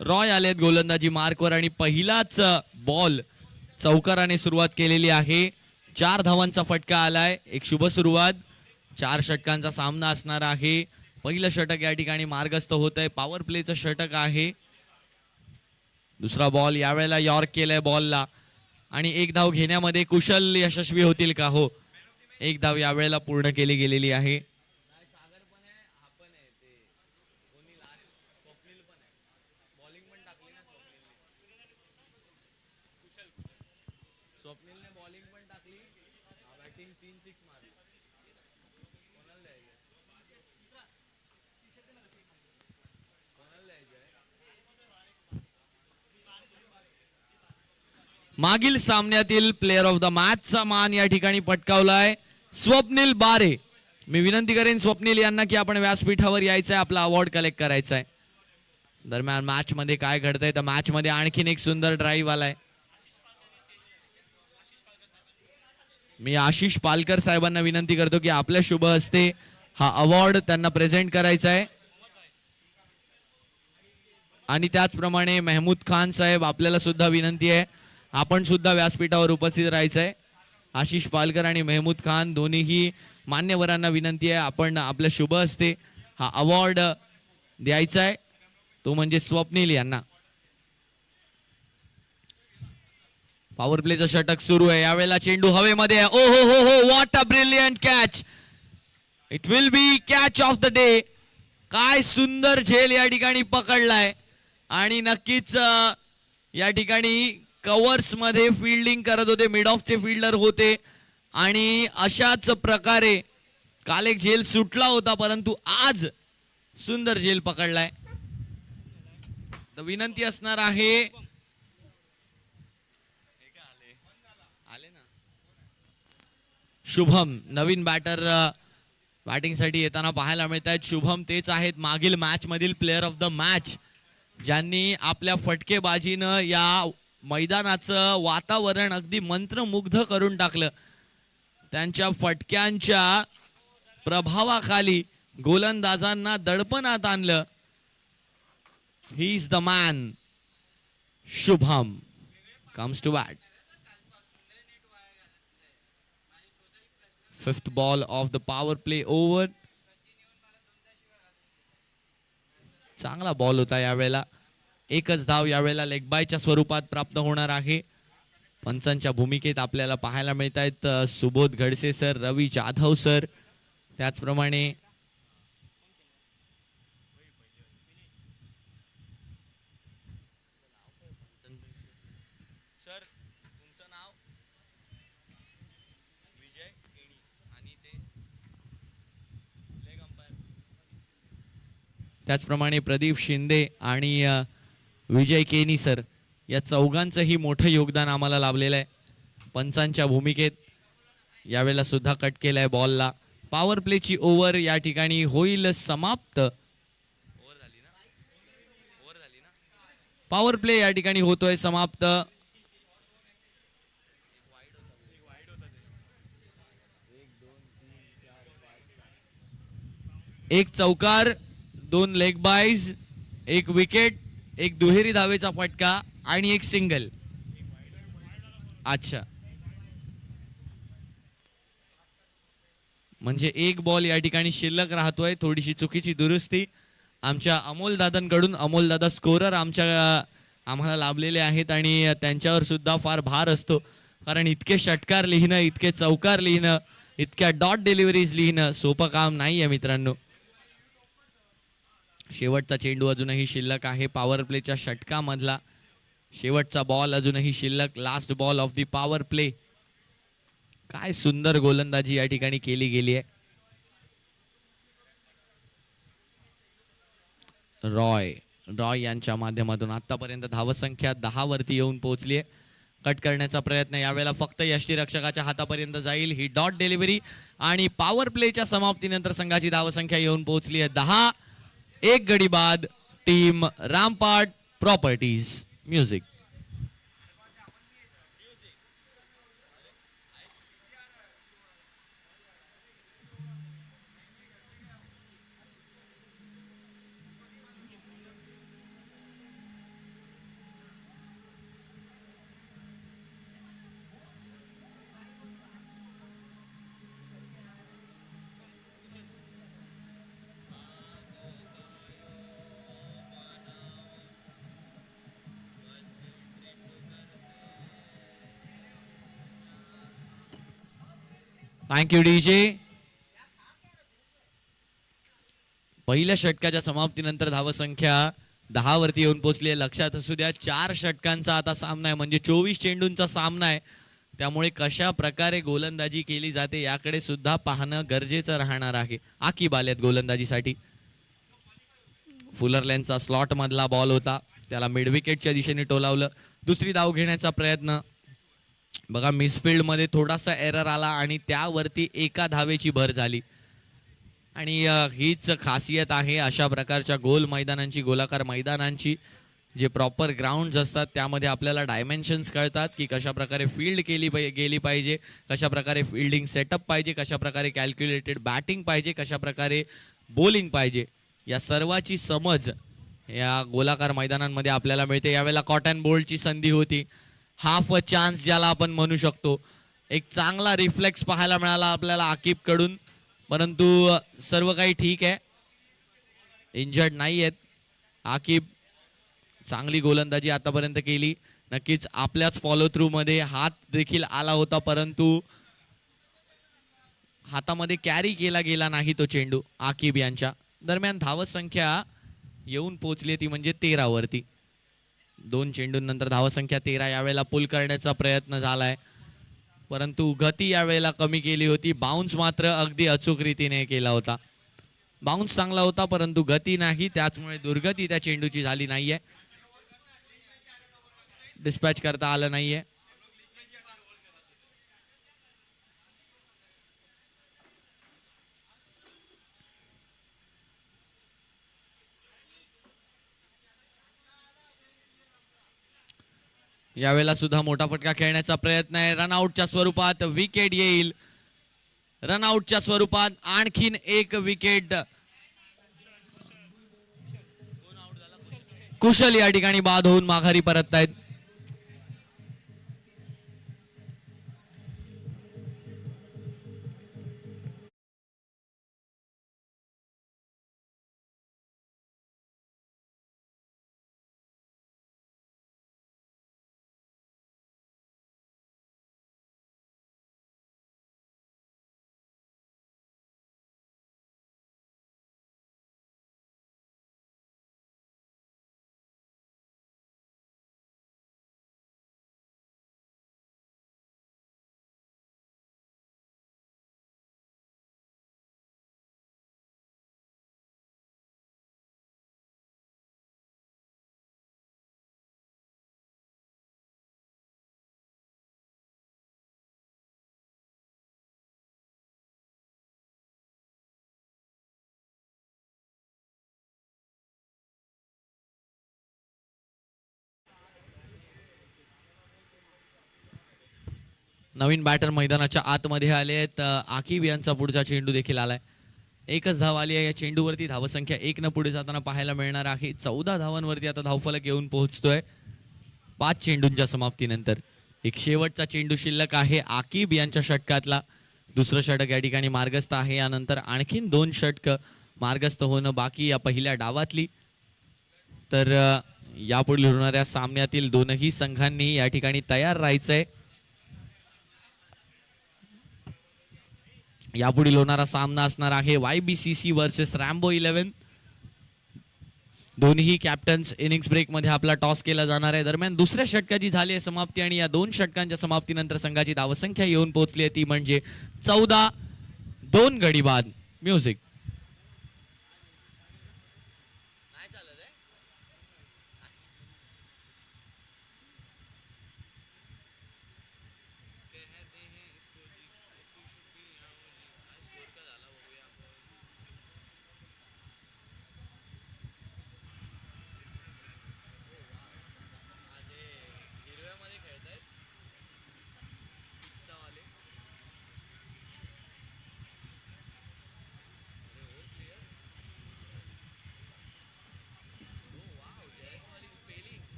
रॉय आलेत गोलंदाजी मार्कवर आणि पहिलाच बॉल चौकाराने सुरुवात केलेली आहे. 4 धावांचा फटका आलाय. एक शुभ सुरुवात. 4 षटकांचा सामना असणार आहे. पहिलं षटक या ठिकाणी मार्गस्थ होत आहे. पॉवर प्लेचं षटक आहे. दुसरा बॉल यावेळेला यॉर्क केलाय बॉलला आणि एक धाव घेण्यामध्ये कुशल यशस्वी होतील का? हो, एक धाव यावेळेला पूर्ण केली गेलेली आहे. मागील सामन्यातील प्लेअर ऑफ द मॅचचा मान या ठिकाणी पटकावलाय स्वप्नील बारे. मी विनंती करेन स्वप्नील यांना की आपण व्यासपीठावर यायचंय, आपला अवॉर्ड कलेक्ट करायचा आहे. दरम्यान मॅच मध्ये काय घडतंय तर मॅच मध्ये आणखीन एक सुंदर ड्राईव्ह आलाय. मी आशिष पालकर साहेबांना विनंती करतो की आपल्या शुभ हस्ते हा अवॉर्ड त्यांना प्रेझेंट करायचा आहे. आणि त्याचप्रमाणे महमूद खान साहेब आपल्याला सुद्धा विनंती आहे, आपण सुद्धा व्यासपीठावर उपस्थित राहायचंय. आशिष पालकर आणि महमूद खान दोन्हीही मान्यवरांना विनंती आहे, आपण आपल्या शुभ हस्ते हा अवॉर्ड द्यायचा आहे, तो म्हणजे स्वप्नील यांना. पॉवर प्लेचं षटक सुरू आहे. यावेळेला चेंडू हवेमध्ये. ओ हो हो हो, what a brilliant catch. It will be catch of the day. काय सुंदर झेल या ठिकाणी पकडलाय आणि नक्कीच या ठिकाणी कव्हर्स मध्ये फिल्डिंग करत होते, मिड ऑफचे फिल्डर होते आणि अशाच प्रकारे काल एक झेल सुटला होता, परंतु आज सुंदर झेल पकडलाय. तर विनंती असणार आहे शुभम, नवीन बॅटर बॅटिंगसाठी येताना पाहायला मिळत आहेत. शुभम तेच आहेत मागील मॅच मधील प्लेअर ऑफ द मॅच, ज्यांनी आपल्या फटकेबाजीनं या मैदानाचं वातावरण अगदी मंत्रमुग्ध करून टाकलं. त्यांच्या फटक्यांच्या प्रभावाखाली गोलंदाजांना दडपणात आणलं. He is the man. Shubham comes to bat. 5th ball of the power play over. चांगला बॉल होता यावेळेला. एकच धाव यावेळेला लेग बायच्या स्वरूपात प्राप्त होणार आहे. पंचांच्या भूमिकेत आपल्याला पाहायला मिळत आहेत सुबोध घडसे सर, रवी जाधव सर, त्याचप्रमाणे त्याचप्रमाणे प्रदीप शिंदे आणि विजय केनी सर, या चौघांचंही मोठं योगदान आम्हाला लाभलेलं आहे. पंचांच्या भूमिकेत यावेळेला सुद्धा कट केलाय बॉलला. पॉवर प्लेची ओव्हर या ठिकाणी होईल समाप्त. पॉवर प्ले या ठिकाणी होतोय समाप्त. एक चौकार, 2 लेग बायज, 1 विकेट, 1 दुहेरी धावेचा फटका आणि 1 सिंगल. अच्छा, म्हणजे 1 बॉल या ठिकाणी शिल्लक राहतोय. थोडीशी चुकीची दुरुस्ती आमच्या अमोल दादांकडून. अमोल दादा स्कोरर आम्हाला लाभलेले आहेत आणि त्यांच्यावर सुद्धा फार भार असतो, कारण इतके षटकार लिहिणं, इतके चौकार लिहिणं, इतक्या डॉट डिलिव्हरीज लिहिणं सोपं काम नाहीये मित्रांनो. शेवटचा चेंडू अजूनही शिल्लक आहे. पॉवर प्लेच्या षटकामधला शेवटचा बॉल अजूनही शिल्लक. Last ball of the power play. काय सुंदर गोलंदाजी या ठिकाणी केली गेली आहे. रॉय यांच्या माध्यमातून आतापर्यंत धावसंख्या 10 वरती येऊन पोहोचली आहे. कट करण्याचा प्रयत्न यावेळेला फक्त यष्टीरक्षकाच्या हातापर्यंत जाईल. ही डॉट डिलिव्हरी आणि पॉवर प्लेच्या समाप्तीनंतर संघाची धावसंख्या येऊन पोहोचली आहे 10. 1 गडी बाद. टीम रामपाट प्रॉपर्टीज. म्युझिक. Thank you DJ. पहिल्या षटकाच्या समाप्तीनंतर धावसंख्या 10 वरती येऊन पोहोचली आहे. लक्षात असू द्या 4 षटकांचा आता सामना आहे, म्हणजे 24 चेंडूंचा सामना आहे. त्यामुळे कशा प्रकारे गोलंदाजी केली जाते याकडे सुद्धा पाहणं गरजेचं राहणार आहे. आकिब आलेत गोलंदाजीसाठी. फुलरलँडचा स्लॉट मधला बॉल होता, त्याला मिड विकेटच्या दिशेने टोलावलं. दुसरी धाव घेण्याचा प्रयत्न. बघा मिसफिल्ड मध्ये थोडासा एरर आला आणि त्यावरती एका धावेची भर झाली. आणि हीच खासियत आहे अशा प्रकारच्या गोल मैदानांची, गोलाकार मैदानांची. जे प्रॉपर ग्राउंड असतात त्यामध्ये आपल्याला डायमेन्शन्स कळतात की कशा प्रकारे फील्ड गेली पाहिजे, कशा प्रकारे फिल्डिंग सेटअप पाहिजे, कशा प्रकारे कॅल्क्युलेटेड बॅटिंग पाहिजे, कशा प्रकारे बॉलिंग पाहिजे. या सर्वाची समज या गोलाकार मैदानांमध्ये आपल्याला मिळते. यावेळेला कॉटन बोल्टची संधी होती, हाफ अ चान्स ज्याला आपण म्हणू शकतो. एक चांगला रिफ्लेक्स पाहायला मिळाला आपल्याला आकिब कडून, परंतु सर्व काही ठीक आहे, इंजर्ड नाही आहेत. आकिब चांगली गोलंदाजी आतापर्यंत केली. नक्कीच आपल्याच फॉलो थ्रू मध्ये हात देखील आला होता, परंतु हातामध्ये कॅरी केला गेला नाही तो चेंडू आकिब यांच्या. दरम्यान धावसंख्या येऊन पोहोचली ती म्हणजे 13 वरती. 2 चेंडूंनंतर धावसंख्या 13. यावेळेला पुल करण्याचा प्रयत्न झालाय, परंतु गती यावेळेला कमी केली होती. बाउन्स मात्र अगदी अचूक रीतीने केला होता. बाउन्स चांगला होता परंतु गती नाही, त्याचमुळे दुर्गती त्या चेंडूची झाली नाहीये, डिस्पॅच करता आलं नाहीये. यावेळेला सुद्धा मोठा फटका खेळण्याचा प्रयत्न आहे. रनआउटच्या स्वरूपात विकेट येईल. रनआउटच्या स्वरूपात आणखीन एक विकेट. कुशल या ठिकाणी बाद होऊन माघारी परततायत. नवीन बॅटर मैदानाच्या आतमध्ये आले आहेत. आकिब यांचा पुढचा चेंडू देखील आलाय. एकच धाव आली आहे या चेंडूवरती. धावसंख्या 1 न पुढे जाताना पाहायला मिळणार आहे. 14 धावांवरती आता धावफलक येऊन पोहोचतोय 5 चेंडूंच्या समाप्तीनंतर. एक शेवटचा चेंडू शिल्लक आहे आकिब यांच्या षटकातला. दुसरं षटक या ठिकाणी मार्गस्थ आहे. यानंतर आणखीन 2 षटक मार्गस्थ होणं बाकी या पहिल्या डावातली. तर यापुढील होणाऱ्या सामन्यातील दोनही संघांनी या ठिकाणी तयार राहायचंय. यापुढील होणारा सामना असणार आहे YBCC वर्सेस रॅम्बो 11. दोन्ही कॅप्टन्स इनिंग्स ब्रेक मध्ये आपला टॉस केला जाणार आहे. दरम्यान दुसऱ्या षटकाची झाली आहे समाप्ती आणि या 2 षटकांच्या समाप्तीनंतर संघाची धावसंख्या येऊन पोहोचली आहे ती म्हणजे 14. 2 गडी बाद. म्युझिक.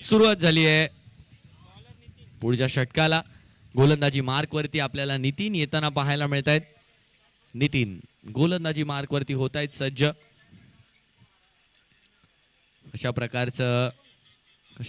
सुरुवात झाली आहे पुढच्या षटकाला. गोलंदाजी मार्क वरती आपल्याला नितीन येताना पाहायला मिळत आहेत. नितीन गोलंदाजी मार्क वरती होत आहेत सज्ज. कशा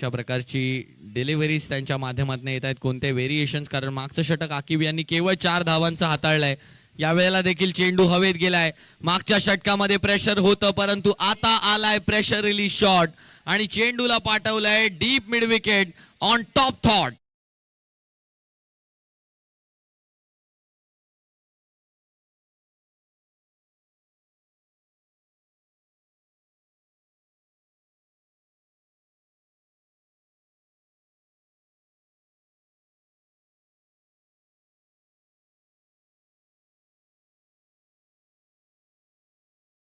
प्रकारची डिलिव्हरीज त्यांच्या माध्यमातून येत आहेत, कोणते व्हेरिएशन्स, कारण मागचं षटक आकिब यांनी केवळ 4 धावांचं हाताळलंय. यावेळेला देखील चेंडू हवेत गेलाय. मागच्या षटकामध्ये प्रेशर होतं परंतु आता आलाय प्रेशर रिलीज शॉट आणि चेंडूला पाठवलाय deep mid wicket on top thought.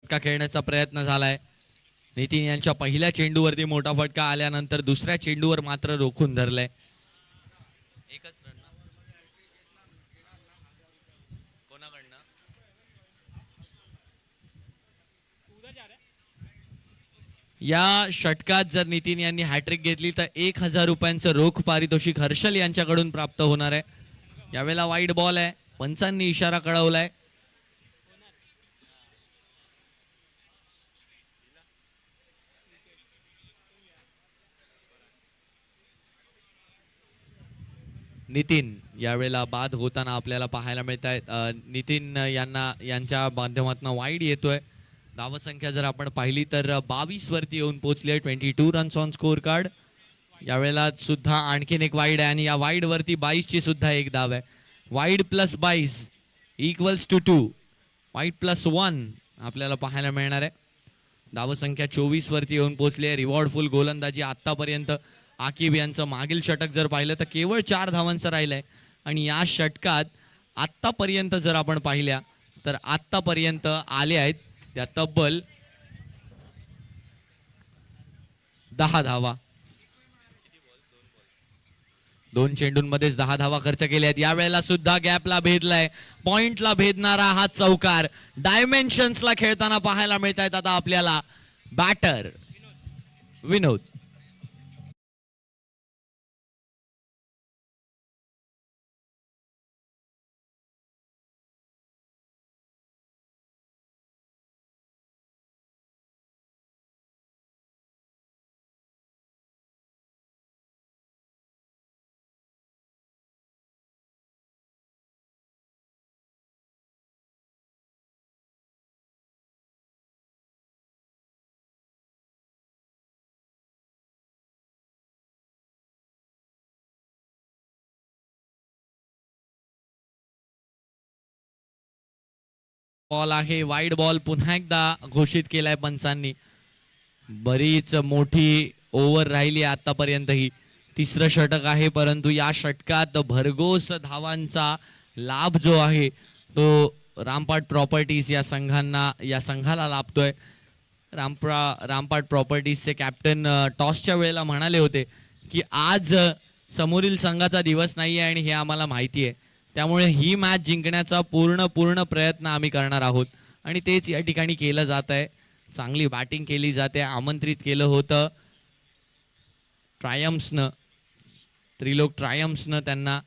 फटका खेळण्याचा प्रयत्न झालाय. नितीन यांच्या पहिल्या चेंडूवरती मोठा फटका आल्यानंतर दुसऱ्या चेंडूवर मात्र रोखून धरलंय. एकच रन कोणाकडनं या षटकात जर नितीन यांनी हॅट्रिक घेतली तर 1000 रुपयांचं रोख पारितोषिक हर्षल यांच्याकडून प्राप्त होणार आहे. यावेळेला वाईड बॉल आहे. पंचांनी इशारा कळवलाय. नितीन यावेळेला बाद होताना आपल्याला पाहायला मिळत आहेत. नितीन यांच्या माध्यमातून वाईड येतोय. धावसंख्या जर आपण पाहिली तर 22 वरती येऊन पोहोचली आहे. 22 रन्स ऑन स्कोर कार्ड. यावेळेला सुद्धा आणखीन एक वाईड आहे आणि या वाईड वरती 22 ची सुद्धा एक धाव आहे. Wide plus 22 equals to 2. Wide plus 1 आपल्याला पाहायला मिळणार आहे. धावसंख्या 24 वरती येऊन पोहोचली आहे. रिवॉर्ड फुल गोलंदाजी आतापर्यंत आकिब यांचं मागील षटक जर पाहिलं तर केवळ 4 धावांचं राहिलंय आणि या षटकात आतापर्यंत जर आपण पाहिल्या तर आतापर्यंत आले आहेत त्या तब्बल 10 धावा. 2 चेंडूंमध्येच 10 धावा खर्च केल्या आहेत. यावेळेला सुद्धा गॅपला भेदलाय. पॉइंटला भेदणारा हा चौकार डायमेन्शन्सला खेळताना पाहायला मिळत आहेत आता आपल्याला. बॅटर विनोद. बॉल आहे. वाईड बॉल पुन्हा एकदा घोषित केलाय पंचांनी. बरीच मोठी ओव्हर राहिली आतापर्यंत. ही 3रं षटक आहे परंतु या षटकात भरघोस धावांचा लाभ जो आहे तो रामपाट प्रॉपर्टीज या संघाला लाभतोय. रामपाट प्रॉपर्टीजचे कॅप्टन टॉसच्या वेळेला म्हणाले होते की आज समोरील संघाचा दिवस नाहीये आणि हे आम्हाला माहिती आहे, त्यामुळे ही मॅच जिंकण्याचा पूर्ण प्रयत्न आम्ही करणार आहोत आणि तेच या ठिकाणी केलं जात आहे. चांगली बॅटिंग केली जाते. आमंत्रित केलं होतं ट्रायम्सनं, त्रिलोक ट्रायम्सनं त्यांना.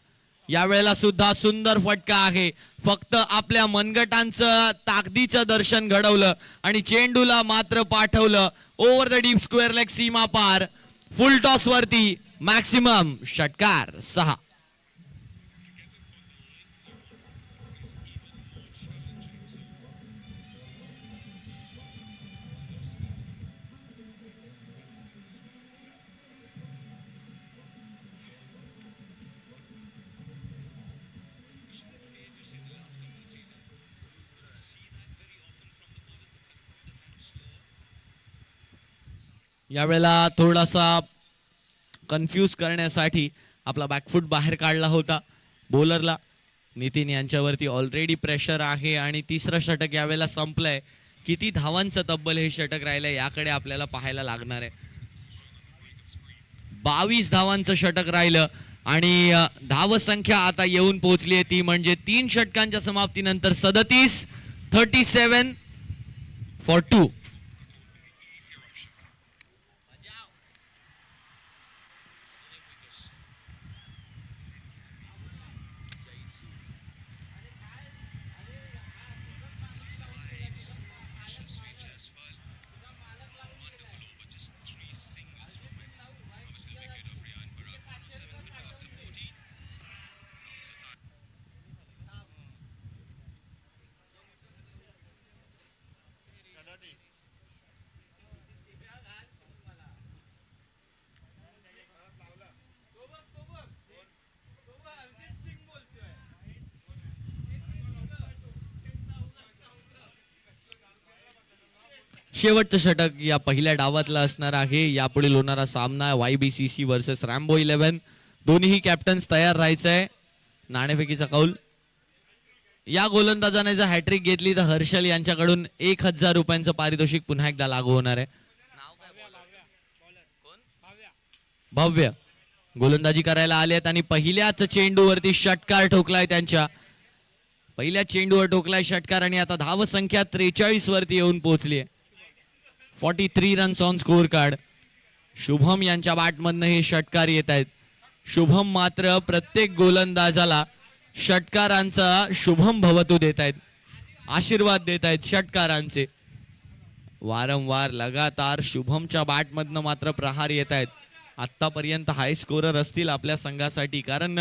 यावेळेला सुद्धा सुंदर फटका आहे. फक्त आपल्या मनगटांचं ताकदीचं दर्शन घडवलं आणि चेंडूला मात्र पाठवलं over the deep square leg सीमा पार. फुल टॉस वरती मॅक्सिमम षटकार 6. यावेळेला थोडासा कन्फ्यूज करण्यासाठी आपला बॅकफूट बाहेर काढला होता बॉलरला. नितीन यांच्यावरती ऑलरेडी प्रेशर आहे आणि 3रं षटक यावेळेला संपलंय. किती धावांचं तब्बल हे षटक राहिलंय याकडे आपल्याला पाहायला लागणार आहे. 22 धावांचं षटक राहिलं आणि धावसंख्या आता येऊन पोहोचली आहे ती म्हणजे 3 षटकांच्या समाप्तीनंतर 37 फॉर 2. शेवटचं षटक या पहिल्या डावातला असणार आहे. यापुढील होणारा सामना YBCC वर्सेस रॅम्बो 11. दोन्ही कॅप्टन्स तयार राहायचंय. नाणेफेकीचा कौल. या गोलंदाजाने जर हॅट्रिक घेतली तर हर्षल यांच्याकडून 1000 रुपयांचं पारितोषिक पुन्हा एकदा लागू होणार आहे. भव्य गोलंदाजी करायला आलेत आणि पहिल्याच चेंडूवरती षटकार ठोकलाय त्यांच्या. पहिल्या चेंडूवर ठोकलाय षटकार आणि आता धाव संख्या 43 वरती येऊन पोहोचली आहे. 43 runs on score card. Shubham यांच्या बॅटमधनं हे षटकार येत आहेत. शुभम मात्र प्रत्येक गोलंदाजाला षटकारांचा शुभम भवतू देत आहेत, आशीर्वाद देत आहेत षटकारांचे. वारंवार लगातार शुभमच्या बॅटमधनं मात्र प्रहार येत आहेत. आतापर्यंत हाय स्कोरर असतील आपल्या संघासाठी, कारण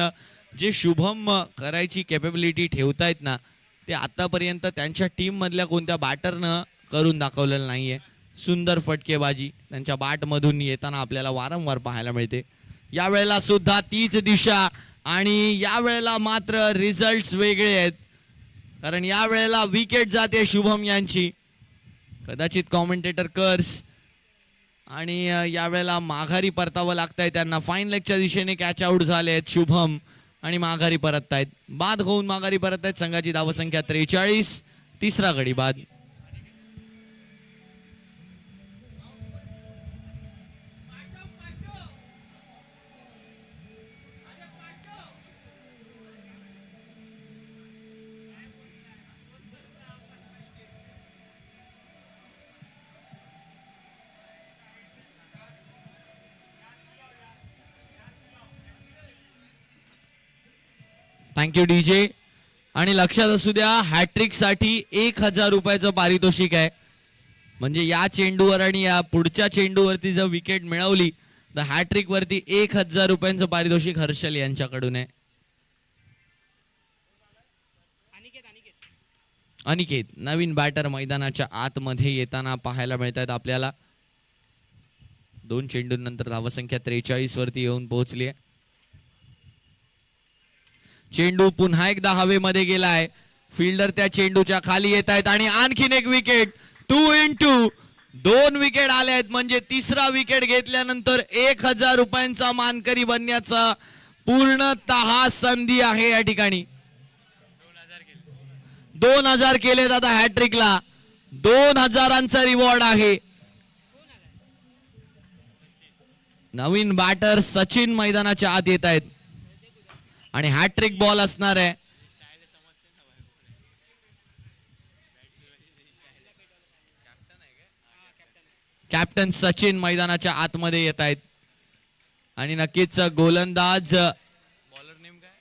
जे शुभम करायची कॅपेबिलिटी ठेवतायत ना ते आतापर्यंत त्यांच्या टीम मधल्या कोणत्या बॅटरनं करून दाखवलेलं नाहीये. सुंदर फटकेबाजी त्यांच्या बॅटमधून येताना आपल्याला वारंवार पाहायला मिळते. यावेळेला सुद्धा तीच दिशा आणि यावेळेला मात्र रिझल्ट्स वेगळे आहेत, कारण यावेळेला विकेट जाते शुभम यांची. कदाचित कॉमेंटेटर कर्स आणि यावेळेला माघारी परतावं लागतंय त्यांना. फाईन लेगच्या दिशेने कॅच आउट झाले आहेत शुभम आणि माघारी परततायत. बाद होऊन माघारी परततायत. संघाची धावसंख्या 43. तिसरा गडी बाद. Thank you DJ. आणि लक्षात असू द्या हॅट्रिक साठी 1000 रुपयाचं पारितोषिक आहे. म्हणजे या चेंडूवर आणि या पुढच्या चेंडूवरती जर विकेट मिळवली तर हॅट्रिक वरती 1000 रुपयांचं पारितोषिक हर्षल यांच्याकडून आहे. अनिकेत नवीन बॅटर मैदानाच्या आतमध्ये येताना पाहायला मिळतात आपल्याला. 2 चेंडूंनंतर धावसंख्या 43 वरती येऊन पोहोचली आहे. चेंडू पुन्हा एकदा हवेमध्ये गेलाय. फिल्डर त्या चेंडूच्या खाली येत आहेत आणि आणखीन एक विकेट. 2 in 2. 2 विकेट आले आहेत म्हणजे तिसरा विकेट घेतल्यानंतर 1000 रुपयांचा मानकरी बनण्याचा पूर्णतः संधी आहे या ठिकाणी. 2000 केले दादा हॅट्रिकला. 2000चा रिवॉर्ड आहे. नवीन बॅटर सचिन मैदानाच्या आत येत आहेत आणि हॅट्रिक बॉल असणार आहे. कॅप्टन सचिन मैदानाच्या आतमध्ये येत आहेत आणि नक्कीच गोलंदाज बॉलर नेम काय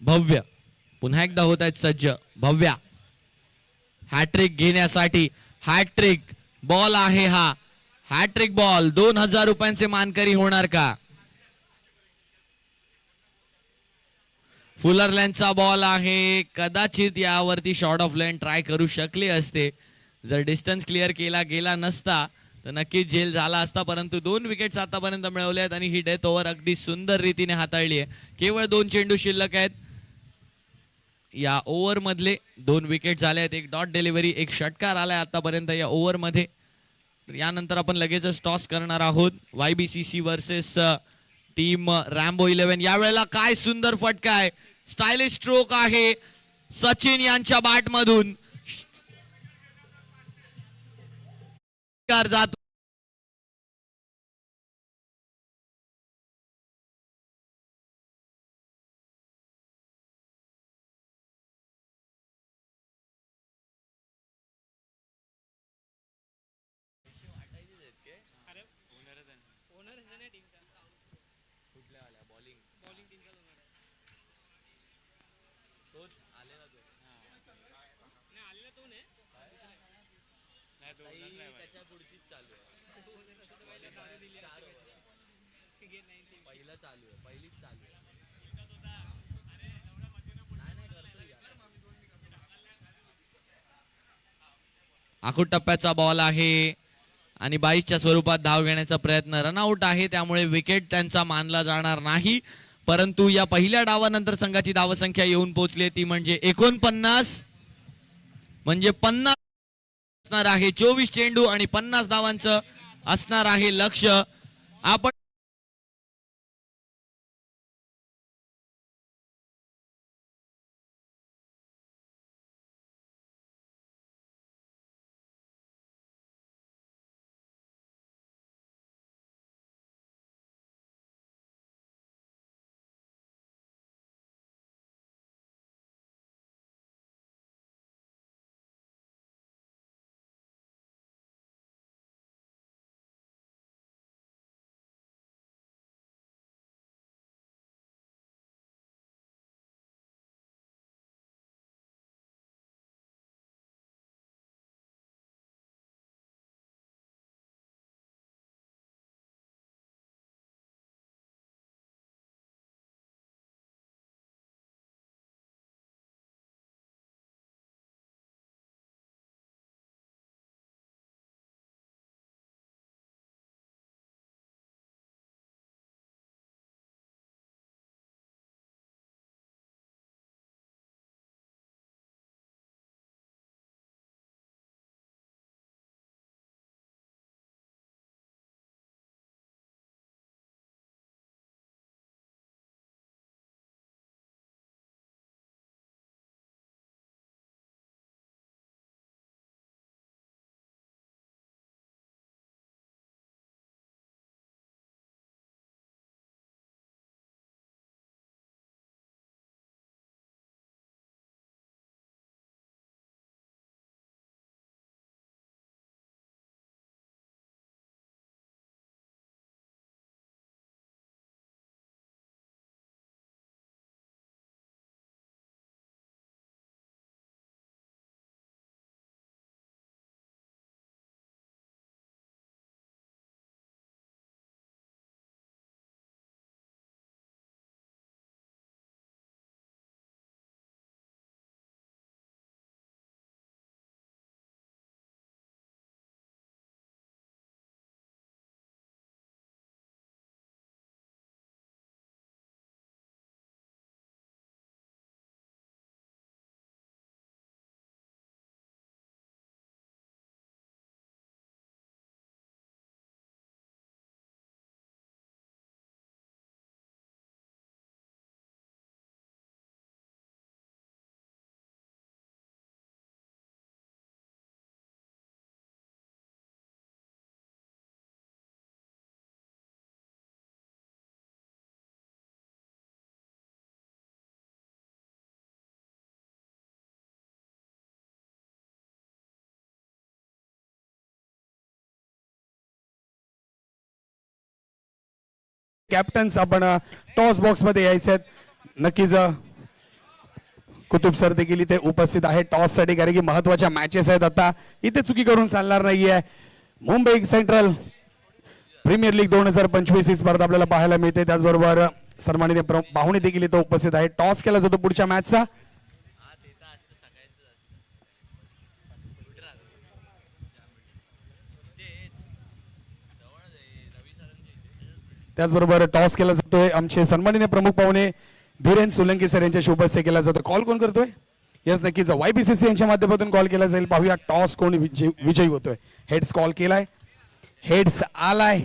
भव्य पुन्हा एकदा होत आहेत सज्ज. भव्या हॅट्रिक घेण्यासाठी. हॅट्रिक बॉल आहे हा. हॅट्रिक बॉल 2000 रुपयांचे मानकरी होणार का? फुलरलँडचा बॉल आहे. कदाचित यावरती शॉर्ट ऑफ लाईन ट्राय करू शकले असते. जर डिस्टन्स क्लिअर केला गेला नसता तर नक्कीच झेल झाला असता, परंतु 2 विकेट्स आतापर्यंत मिळवले आहेत आणि ही डेथ ओव्हर अगदी सुंदर रीतीने हाताळली आहे. केवळ 2 चेंडू शिल्लक आहेत. या ओव्हर मधले 2 विकेट झाले आहेत. एक डॉट डिलिव्हरी, एक षटकार आलाय आतापर्यंत या ओव्हर मध्ये. यानंतर आपण लगेचच टॉस करणार आहोत. YBCC versus team Rambo 11. यावेळेला काय सुंदर फटका आहे. स्टायलिश स्ट्रोक आहे सचिन यांच्या बॅट मधून. जात आखूड टप्प्याचा बॉल आहे आणि 22च्या स्वरूपात धाव घेण्याचा प्रयत्न. रनआउट आहे त्यामुळे विकेट त्यांचा मानला जाणार नाही. परंतु या पहिल्या डावानंतर संघाची धावसंख्या येऊन पोहोचली ती म्हणजे 49. म्हणजे 50 असणार आहे 24 चेंडू आणि 50 धावांचं असणार आहे लक्ष्य. आपण कॅप्टन्स आपण टॉस बॉक्स मध्ये यायचे आहेत. नक्कीच कुतुब सर देखील इथे उपस्थित आहे टॉस साठी, कारण की महत्वाच्या मॅचेस आहेत. आता इथे चुकी करून चालणार नाहीये. मुंबई सेंट्रल प्रीमियर लीग 2025 ही स्पर्धा आपल्याला पाहायला मिळते. त्याचबरोबर सन्माननीय पाहुणे देखील इथे उपस्थित आहे. टॉस केला जातो पुढच्या मॅचचा. त्याचबरोबर टॉस केला जातोय. आमचे सन्माननीय प्रमुख पाहुणे धीरेन सोलंकी सर यांच्या शुभ हस्ते केला जातो. कॉल कोण करतोय? यस, नक्कीच YBCC यांच्या माध्यमातून कॉल केला जाईल. पाहूया टॉस कोण विजयी होतोय. हेड्स कॉल केलाय, हेड्स आलाय.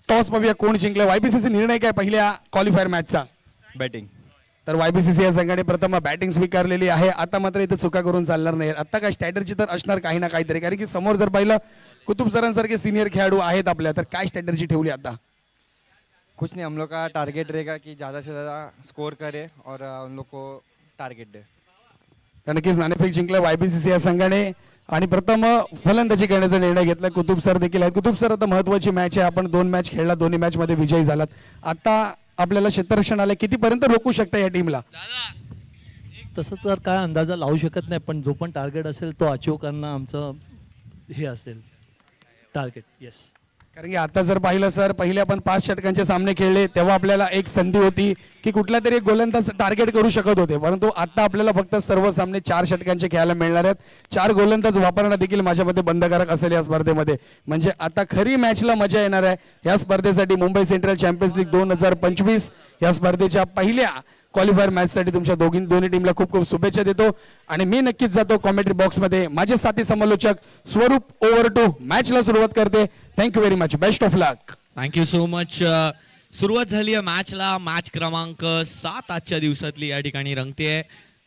टॉस पाहूया कोण जिंकलं. YBCC निर्णय काय पहिल्या क्वालिफायर मॅचचा? बॅटिंग. तर YBCC या संघाने प्रथम बॅटिंग स्वीकारलेली आहे. आता मात्र इथे चुका करून चालणार नाही. आता काय स्ट्रॅटर्जी तर असणार काही ना काहीतरी, कारण की समोर जर पाहिलं कुतुब सरांसारखे सिनियर खेळाडू आहेत आपल्या, तर काय स्ट्रॅटर्जी ठेवली आता? कुछ नहीं, हम लोग का टारगेट रहेगा कि ज़्यादा से ज़्यादा स्कोर करे और उन लोग को टारगेट दे. तर नक्कीच नाणेफेक जिंकलं YBCC या संघाने आणि प्रथम फलंदाजी करण्याचा निर्णय घेतला. कुतुब सर देखील आहेत. कुतुब सर, आता महत्वाची मॅच आहे. आपण 2 मॅच खेळला, दोन्ही मॅच मध्ये विजयी झालात. आता आपल्याला क्षेत्ररक्षण आलं, कितीपर्यंत रोखू शकता या टीमला? तसं तर काय अंदाजा लावू शकत नाही, पण जो पण टार्गेट असेल तो अचीव करणं आमचं हे असेल टार्गेट. येस, कारण की आता जर पाहिलं सर, पहिले आपण 5 षटकांचे सामने खेळले तेव्हा आपल्याला एक संधी होती की कुठला तरी एक गोलंदाज टार्गेट करू शकत होते, परंतु आता आपल्याला फक्त सर्व सामने 4 षटकांचे खेळायला मिळणार आहेत. 4 गोलंदाज वापरणं देखील माझ्या मते बंधनकारक असेल या स्पर्धेमध्ये. म्हणजे आता खरी मॅचला मजा येणार आहे. या स्पर्धेसाठी मुंबई सेंट्रल चॅम्पियन्स लीग 2025 या स्पर्धेच्या पहिल्या क्वालिफायर मॅच साठी तुमच्या दोन्ही टीमला खूप खूप शुभेच्छा देतो आणि मी नक्कीच जातो कॉमेंट्री बॉक्स मध्ये. माझे साथी समालोचक स्वरूप ओव्हर टू मॅचला सुरुवात करते. Thank you very much. Best of luck. Thank you so much. सुरुवात झाली आहे मॅचला. मॅच क्रमांक 7 आजच्या दिवसातली या ठिकाणी रंगतेय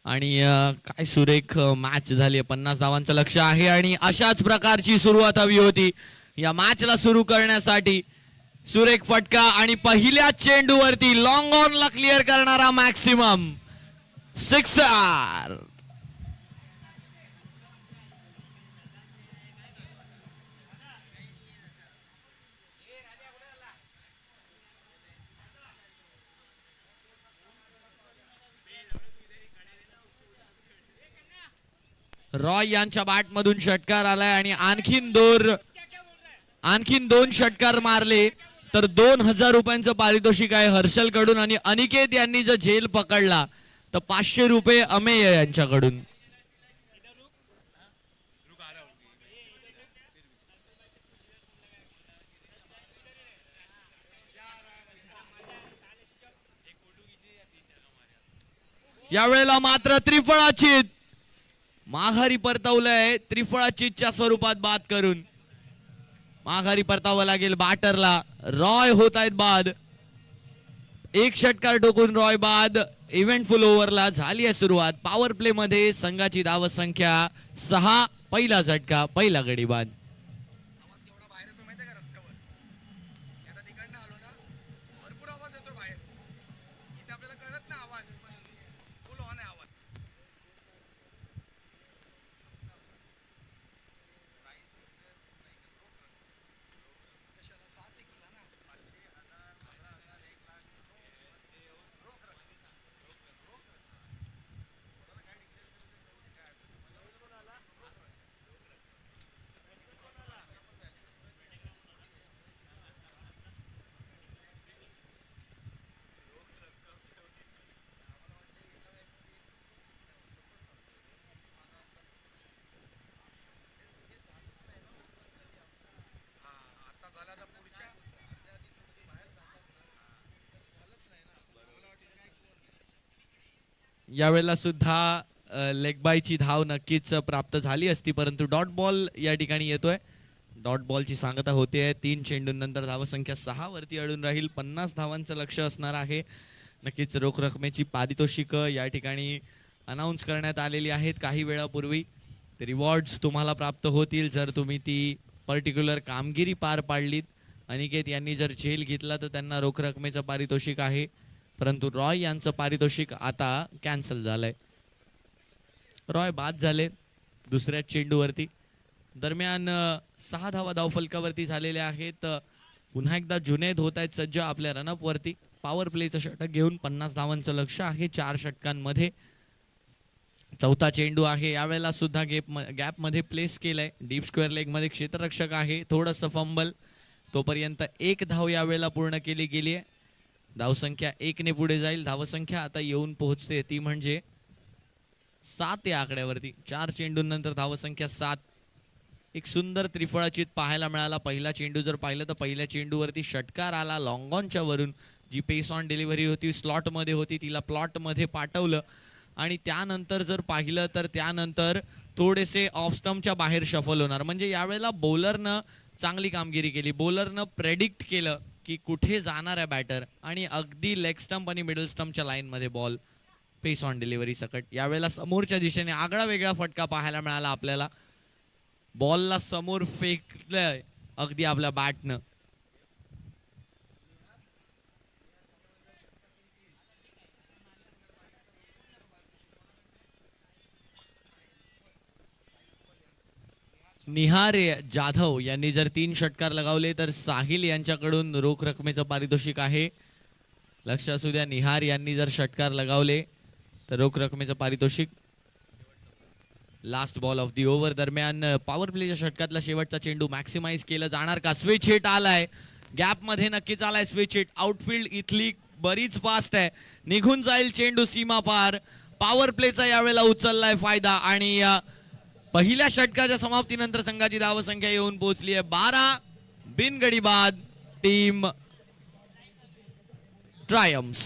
आणि काय सुरेख मॅच झाली आहे. 50 धावांचं लक्ष आहे आणि अशाच प्रकारची सुरुवात हवी होती या मॅचला सुरू करण्यासाठी. सुरेख फटका आणि पहिल्या चेंडूवरती लॉंग ऑन ला क्लिअर करणारा मॅक्सिमम सिक्सर. रॉय यांच्या बॅटमधून षटकार आलाय आणि आणखीन दोन षटकार मारले तर 2000 रुपयांचं पारितोषिक आहे हर्षल कडून आणि अनिकेत यांनी जर झेल पकडला तर 500 रुपये अमेय यांच्याकडून. यावेळेला मात्र त्रिफळाचीत माघारी परतवलंय. त्रिफळाचीतच्या स्वरूपात बाद करून माघारी परतावं लागेल बॅटरला. रॉय होत आहेत बाद. एक षटकार टोकून रॉय बाद. इव्हेंट फुल ओव्हरला झाली आहे सुरुवात. पॉवर प्ले मध्ये संघाची धाव संख्या 6. पहिला झटका, पहिला गडी बाद. यावेळेला सुद्धा लेग बायची धाव नक्कीच प्राप्त झाली असती परंतु डॉट बॉल या ठिकाणी येतोय. डॉट बॉलची सांगता होते. 3 चेंडूंनंतर धावसंख्या 6 वरती अडून राहील. 50 धावांचं लक्ष असणार आहे. नक्कीच रोख रकमेची पारितोषिक या ठिकाणी अनाऊन्स करण्यात आलेली आहेत काही वेळापूर्वी. ते रिवॉर्ड्स तुम्हाला प्राप्त होतील जर तुम्ही ती पर्टिक्युलर कामगिरी पार पाडलीत. अनिकेत यांनी जर झेल घेतला तर त्यांना रोख रकमेचं पारितोषिक आहे परंतु रॉय यांचं पारितोषिक आता कॅन्सल झालंय. रॉय बाद झाले दुसऱ्या चेंडूवरती. दरम्यान 6 धावा धावफलकावरती झालेल्या आहेत. पुन्हा एकदा जुनैद होत आहेत सज्ज आपल्या रनअप वरती. पॉवर प्लेचं षटक घेऊन 50 धावांचं लक्ष आहे 4 षटकांमध्ये. चौथा चेंडू आहे. यावेळेला सुद्धा गॅप मध्ये प्लेस केलाय. डीप स्क्वेअर लेग मध्ये क्षेत्ररक्षक आहे. थोडंसं फंबल. तोपर्यंत 1 धाव यावेळेला पूर्ण केली गेली आहे. धावसंख्या 1 ने पुढे जाईल. धावसंख्या आता येऊन पोहोचते ती म्हणजे 7 या आकड्यावरती. 4 चेंडूंनंतर धावसंख्या 7. एक सुंदर त्रिफळाचीत पाहायला मिळाला. पहिला चेंडू जर पाहिलं तर पहिल्या चेंडूवरती षटकार आला लॉंग ऑनच्या वरून. जी पेस ऑन डिलिव्हरी होती स्लॉट मध्ये होती तिला प्लॉट मध्ये पाठवलं आणि त्यानंतर जर पाहिलं तर त्यानंतर थोडेसे ऑफ स्टंपच्या बाहेर शफल होणार. म्हणजे यावेळेला बॉलरनं चांगली कामगिरी केली. बॉलरनं प्रेडिक्ट केलं की कुठे जाणार आहे बॅटर आणि अगदी लेग स्टंप आणि मिडल स्टंपच्या लाईन मध्ये बॉल पेस ऑन डिलिव्हरी सकट. यावेळेला समोरच्या दिशेने आगळा वेगळा फटका पाहायला मिळाला आपल्याला. बॉलला समोर फेकलंय अगदी आपल्या बॅटनं. निहार जाधव यांनी जर 3 षटकार लगावले तर साहिल यांच्याकडून रोख रकमेचं पारितोषिक आहे. लक्ष असू द्या निहार यांनी जर षटकार लगावले तर रोख रकमेचं पारितोषिक. Last ball of the over दरम्यान पॉवर प्लेच्या षटकातला शेवटचा चेंडू मॅक्सिमाइज केलं जाणार का. स्विच हिट आलाय. गॅप मध्ये नक्कीच आलाय स्विच हिट. आउटफील्ड इथली बरीच फास्ट आहे. निघून जाईल चेंडू सीमा पार. पॉवर प्लेचा यावेळेला उचललाय फायदा आणि पहिल्या षटकाच्या समाप्तीनंतर संघाची धावसंख्या येऊन पोहोचली आहे 12. बिनगडी बाद. Team triumphs.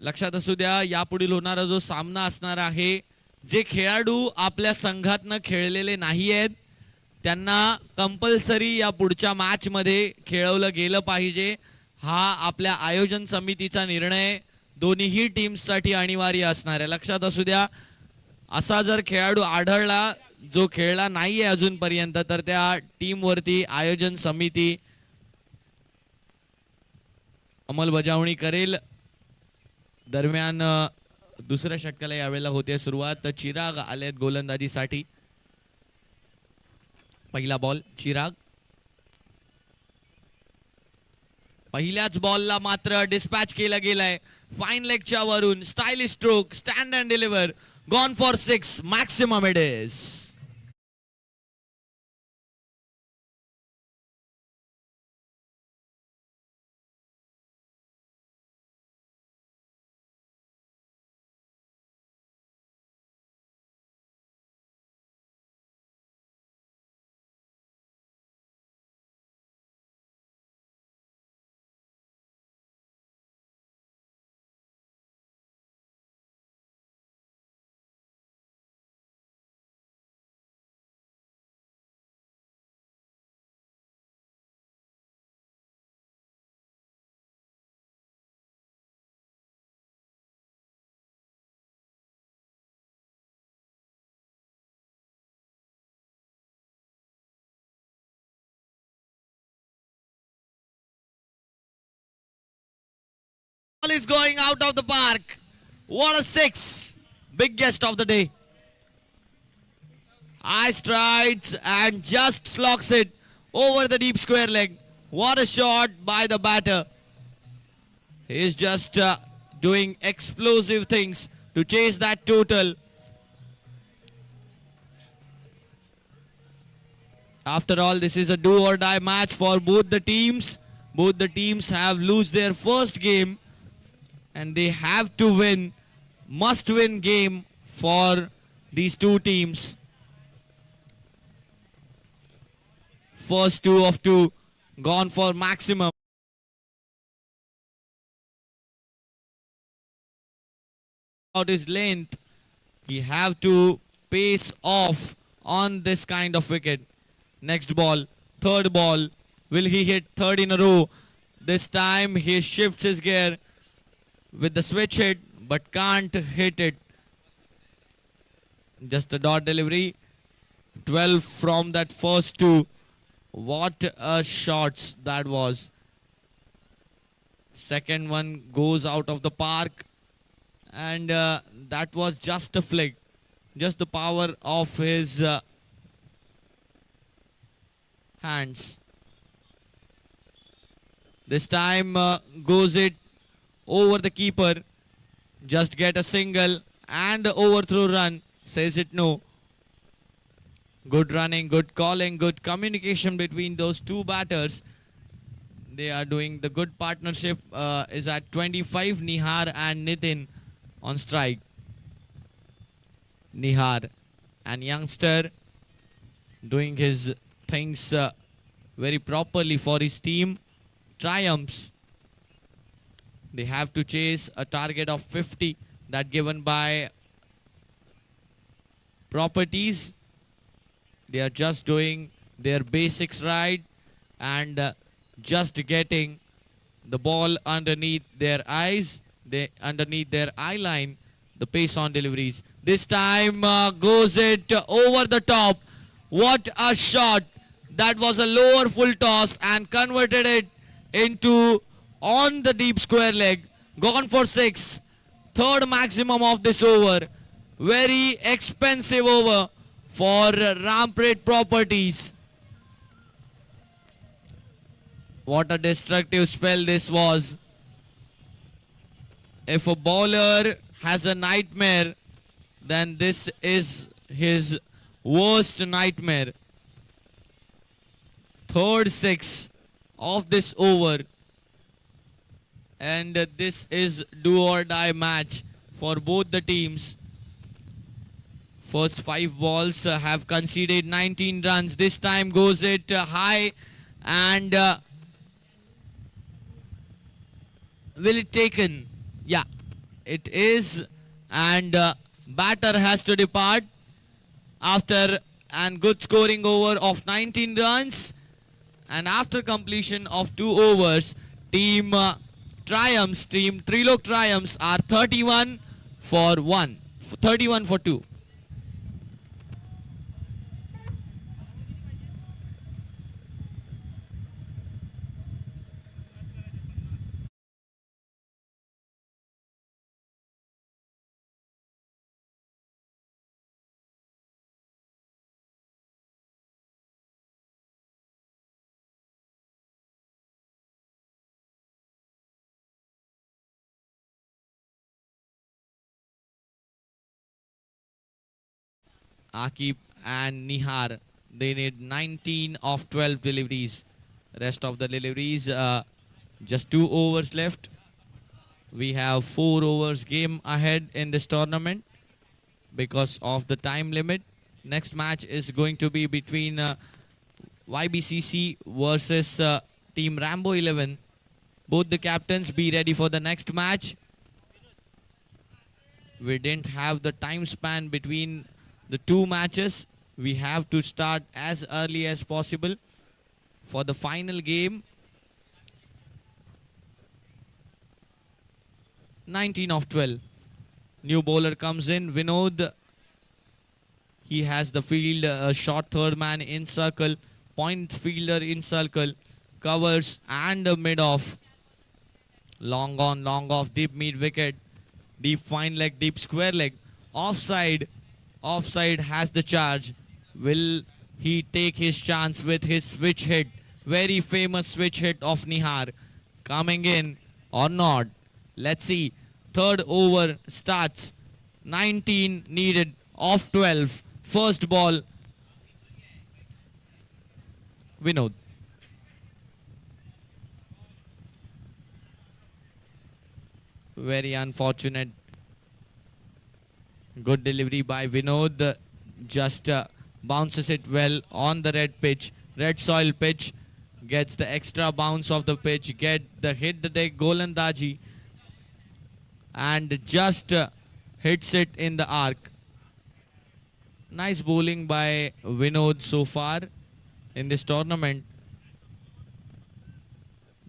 लक्षात असू द्या, यापुढील होणारा जो सामना असणार आहे, जे खेळाडू आपल्या संघातनं खेळलेले नाही आहेत त्यांना कंपल्सरी या पुढच्या मॅच मध्ये खेळवलं गेलं पाहिजे. हा आपल्या आयोजन समितीचा निर्णय दोन्हीही टीम्ससाठी अनिवार्य असणार आहे. लक्षात असू द्या, असा जर खेळाडू आढळला जो खेळला नाहीये अजूनपर्यंत तर त्या टीमवरती आयोजन समिती अंमलबजावणी करेल. दरम्यान दुसऱ्या षटकाला यावेळेला होते सुरुवात. तर चिराग आलेत गोलंदाजीसाठी. पहिला बॉल चिराग. पहिल्याच बॉलला मात्र डिस्पॅच केला गेलाय. फाईन लेगच्या वरून stylish stroke, stand and deliver, gone for 6, maximum it is. Ball is going out of the park. What a 6. Biggest of the day. High strides and just slogs it over the deep square leg. What a shot by the batter. He is just doing explosive things to chase that total. After all, this is a do or die match for both the teams. Both the teams have lost their first game and they have to win, must win game for these two teams. First 2 of 2 gone for maximum. Out his length, he have to pace off on this kind of wicket. Next ball, third ball. Will he hit third in a row? This time he shifts his gear with the switch hit but can't hit it. Just a dot delivery. 12 from that first 2. What a shots that was. Second one goes out of the park and that was just a flick. Just the power of his hands. This time goes it over the keeper. Just get a single and overthrow run. Says it no. Good running, good calling, good communication between those two batters. They are doing the good partnership. Is at 25. Nihar and Nitin on strike. Nihar, and youngster doing his things very properly for his team. Triumphs. They have to chase a target of 50 that given by properties. They are just doing their basics right and just getting the ball underneath their eyes, underneath their eye line, the pace on deliveries. This time goes it over the top. What a shot. That was a lower full toss and converted it into on the deep square leg. Gone for 6. Third maximum of this over. Very expensive over for Rampret Properties. What a destructive spell this was. If a bowler has a nightmare, then this is his worst nightmare. Third 6 of this over. And this is do or die match for both the teams. First 5 balls have conceded 19 runs. This time goes it high and will it taken? Yeah. It is, and batter has to depart after an good scoring over of 19 runs. And after completion of 2 overs, team Team Trilok Triumphs are 31 for 1, 31 for 2. Akib and Nihar, they need 19 of 12 deliveries. Rest of the deliveries, just 2 overs left. We have 4 overs game ahead in this tournament because of the time limit. Next match is going to be between YBCC versus Team Rambo 11. Both the captains be ready for the next match. We didn't have the time span between the 2 matches. We have to start as early as possible for the final game. 19 of 12. New bowler comes in, Vinod. He has the field, short third man in circle, point fielder in circle, covers and a mid off. Long on, long off, deep mid wicket, deep fine leg, deep square leg. Offside. Offside has the charge. Will he take his chance with his switch hit? Very famous switch hit of Nihar. Coming in or not? Let's see. Third over starts. 19 needed of 12. First ball. Vinod. Very unfortunate. Good delivery by Vinod. Just bounces it well on the red pitch. Red soil pitch. Gets the extra bounce of the pitch. Get the hit the golandaji. And just hits it in the arc. Nice bowling by Vinod so far in this tournament.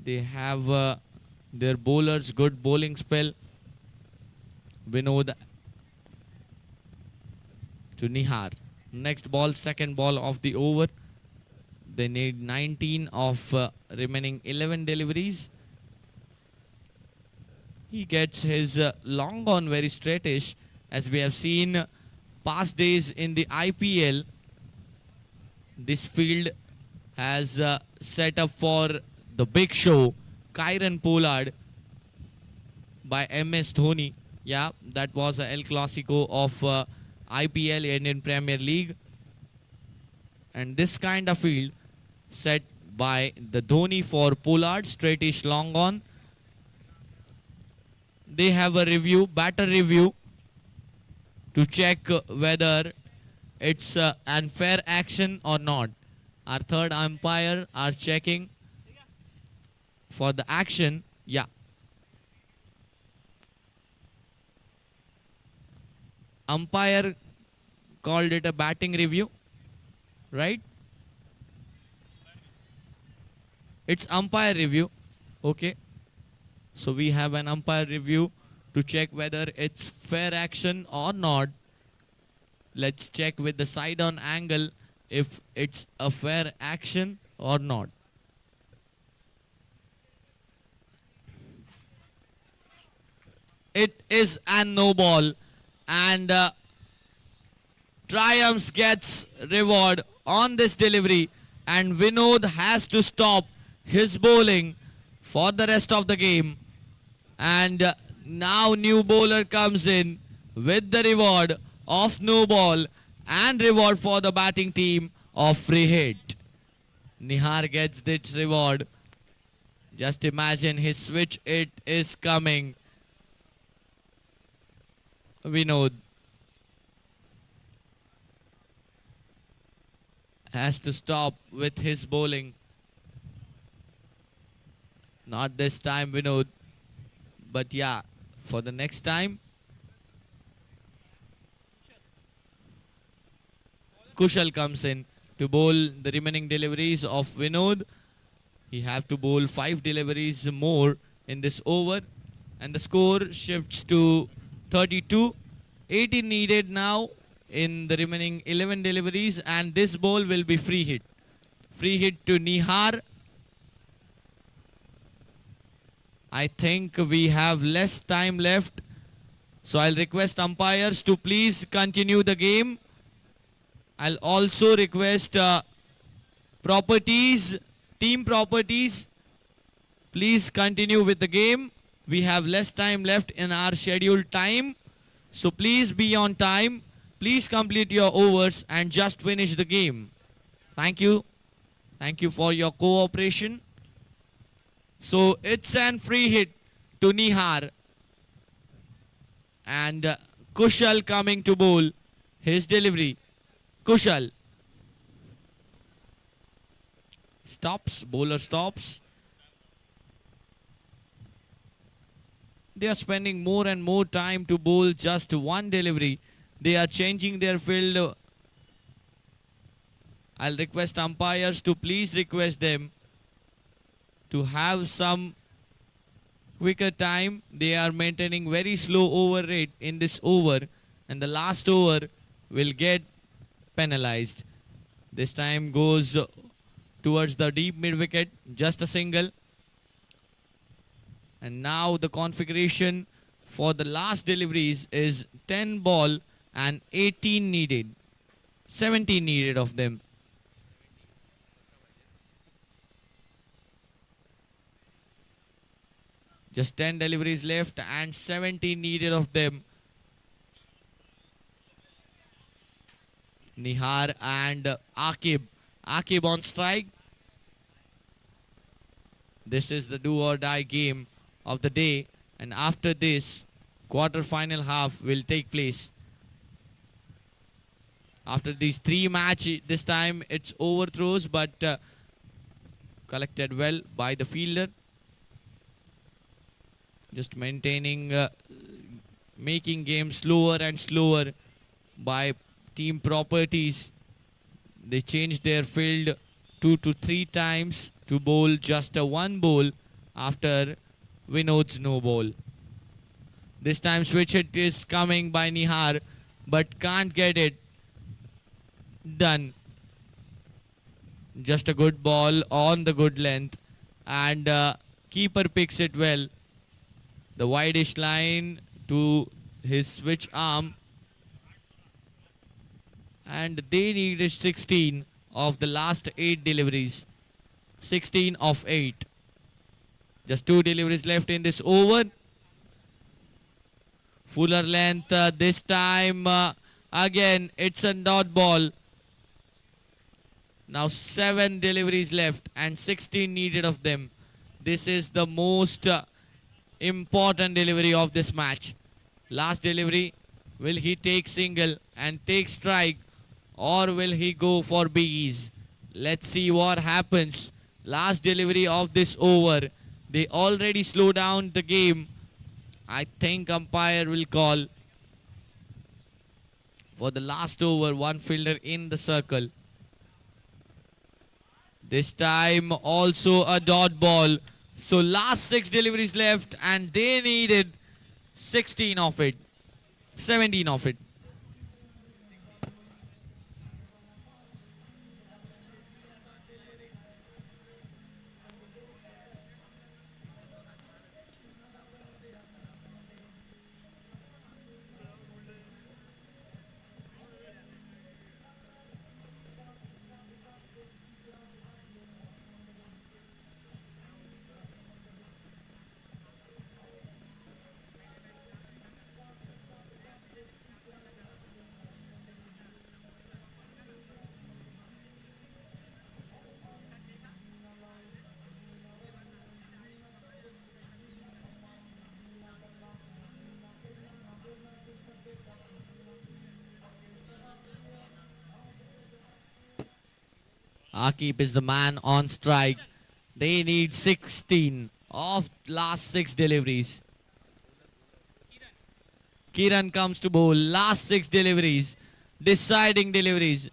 They have their bowlers good bowling spell. Vinod to Nihar. Next ball, second ball of the over. They need 19 of remaining 11 deliveries. He gets his long on very straightish, as we have seen past days in the IPL. This field has set up for the big show, Kyron Pollard by MS Dhoni. Yeah, that was a El Clasico of IPL, Indian Premier League. And this kind of field set by the Dhoni for Pollard, straightish long on. They have a review, batter review, to check whether it's an fair action or not. Our third umpire are checking for the action. Yeah. Umpire called it a batting review, right? It's umpire review. Okay. So we have an umpire review to check whether it's fair action or not. Let's check with the side on angle if it's a fair action or not. It is a no ball, and Triumphs gets reward on this delivery, and Vinod has to stop his bowling for the rest of the game. And now new bowler comes in with the reward of no ball and reward for the batting team of free hit. Nihar gets this reward. Just imagine his switch it is coming. Vinod has to stop with his bowling. Not this time, Vinod. But yeah, for the next time. Kushal comes in to bowl the remaining deliveries of Vinod. He have to bowl 5 deliveries more in this over, and the score shifts to 32. 18 needed now in the remaining 11 deliveries, and this ball will be free hit. Free hit to Nihar. I think we have less time left, so I'll request umpires to please continue the game. I'll also request team properties, please continue with the game. We have less time left in our scheduled time, so please be on time. Please complete your overs and just finish the game. Thank you. Thank you for your cooperation. So it's an free hit to Nihar. And Kushal coming to bowl his delivery. Kushal. Stops, bowler stops. They are spending more and more time to bowl just one delivery. They are changing their field. I'll request umpires to please request them to have some quicker time. They are maintaining very slow over rate in this over, and the last over will get penalized. This time goes towards the deep mid wicket, just a single. And now the configuration for the last deliveries is 10 ball and 18 needed. 17 needed of them. Just 10 deliveries left and 17 needed of them. Nihar and Akib. Akib on strike. This is the do or die game of the day, and after this, quarter-final half will take place. After these 3 matches, this time it's overthrows, but collected well by the fielder. Just maintaining, making game slower and slower by team properties. They changed their field 2 to 3 times to bowl just a 1 ball after Vinod's no ball. This time switch hit is coming by Nihar, but can't get it done. Just a good ball on the good length, and keeper picks it well. The wideish line to his switch arm, and they needed 16 of the last 8 deliveries. 16 of 8. Just 2 deliveries left in this over. Fuller length this time. Again, it's a dot ball. Now 7 deliveries left and 16 needed of them. This is the most important delivery of this match. Last delivery. Will he take single and take strike, or will he go for biggies? Let's see what happens. Last delivery of this over. They already slow down the game. I think umpire will call for the last over. One fielder in the circle. This time also a dot ball. So last 6 deliveries left, and they needed 16 of it. 17 of it. Akib is the man on strike. They need 16 of last 6 deliveries. Kiran comes to bowl. Last 6 deliveries. Deciding deliveries.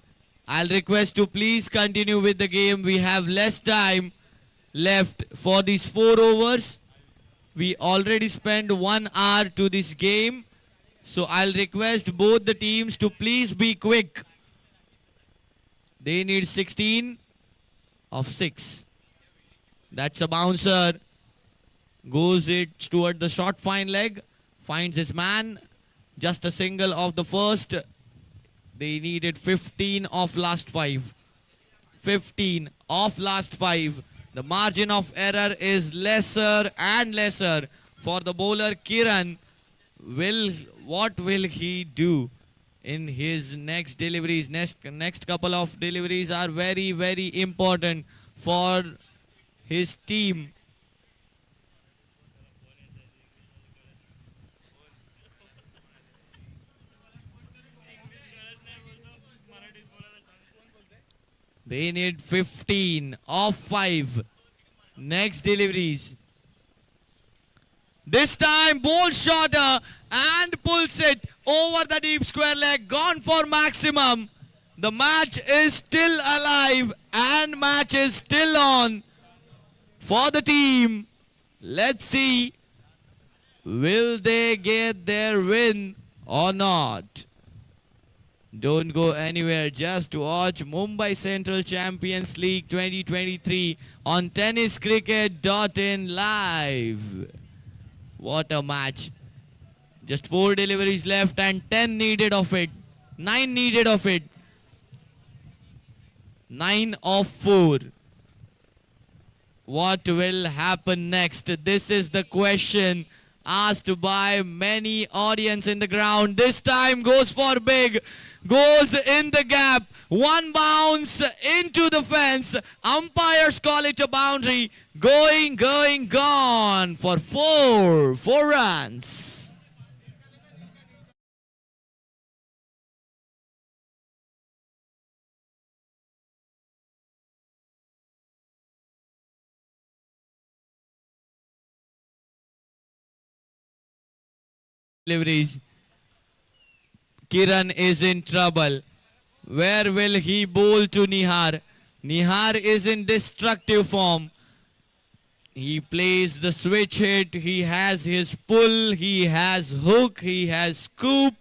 I'll request to please continue with the game. We have less time left for these 4 overs. We already spent 1 hour to this game. So I'll request both the teams to please be quick. They need 16 of 6. That's a bouncer. Goes it toward the short fine leg. Finds his man. Just a single of the first. They needed 15 of last 5. 15 of last 5. The margin of error is lesser and lesser for the bowler Kiran. What will he do in his next deliveries? Next couple of deliveries are very, very important for his team. They need 15 of 5. Next deliveries. This time ball shorter and pulls it over the deep square leg. Gone for maximum. The match is still alive and match is still on for the team. Let's see. Will they get their win or not? Don't go anywhere. Just watch Mumbai Central Champions League 2023 on tenniscricket.in live. What a match. Just 4 deliveries left and 10 needed of it. 9 needed of it. 9 of 4. What will happen next? This is the question asked by many audience in the ground. This time goes for big. Goes in the gap. One bounce into the fence. Umpires call it a boundary. Going, gone for 4 runs. Deliveries. Kiran is in trouble. Where will he bowl to Nihar? Nihar is in destructive form. He plays the switch hit. He has his pull. He has hook. He has scoop.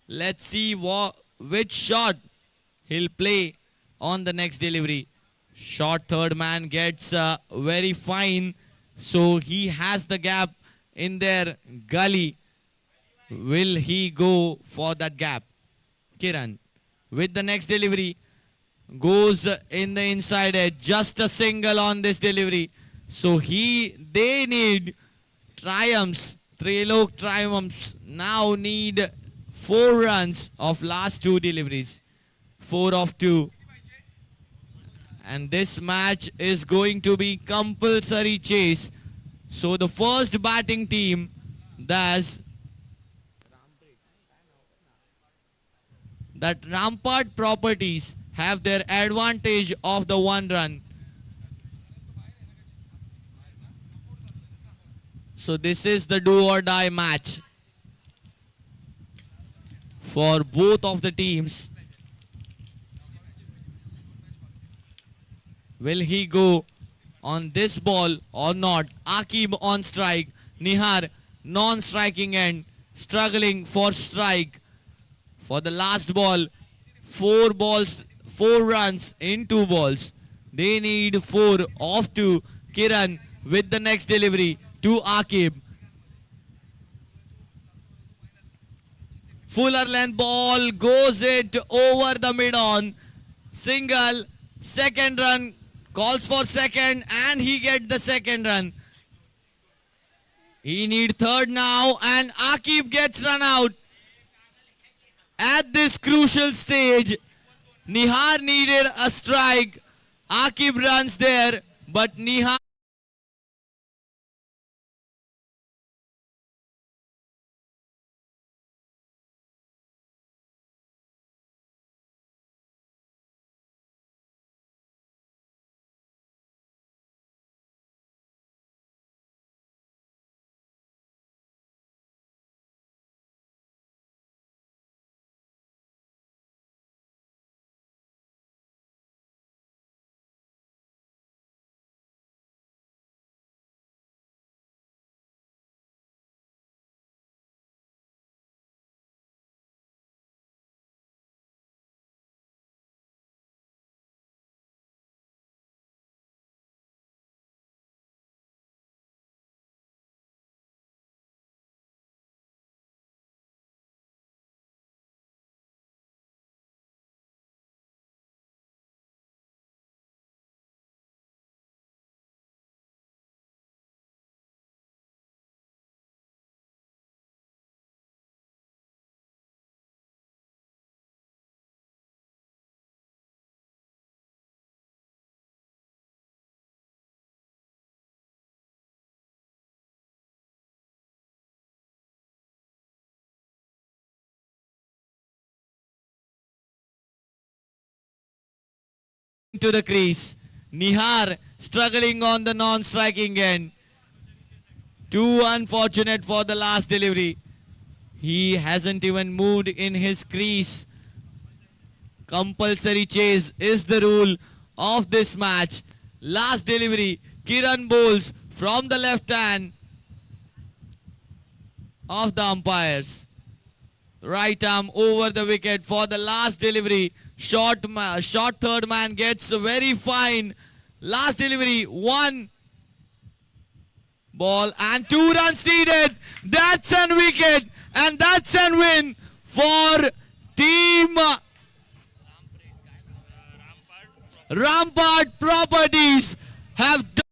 Let's see which shot he'll play on the next delivery. Short third man gets very fine. So he has the gap in their gully. Will he go for that gap? Kiran with the next delivery goes in the inside edge. Just a single on this delivery. So they need triumphs. Trilok triumphs now need 4 runs of last 2 deliveries. 4 of 2. And this match is going to be compulsory chase. So the first batting team does that. Rampart Properties have their advantage of the 1 run. So this is the do or die match for both of the teams. Will he go on this ball or not? Akib on strike. Nihar non-striking end, struggling for strike. For the last ball, 4 runs in 2 balls. They need 4 of 2. Kiran with the next delivery to Akib. Fuller length ball goes it over the mid-on. Single, second run, calls for second and he gets the second run. He needs third now and Akib gets run out. At this crucial stage, Nihar needed a strike. Akib runs there, but Nihar to the crease. Nihar struggling on the non-striking end. Too unfortunate for the last delivery. He hasn't even moved in his crease. Compulsory chase is the rule of this match. Last delivery, Kiran bowls from the left hand of the umpires. Right arm over the wicket for the last delivery. Short third man gets very fine. Last delivery, 1 ball and 2 runs needed. That's an wicket and that's an win for team Rampart Properties have done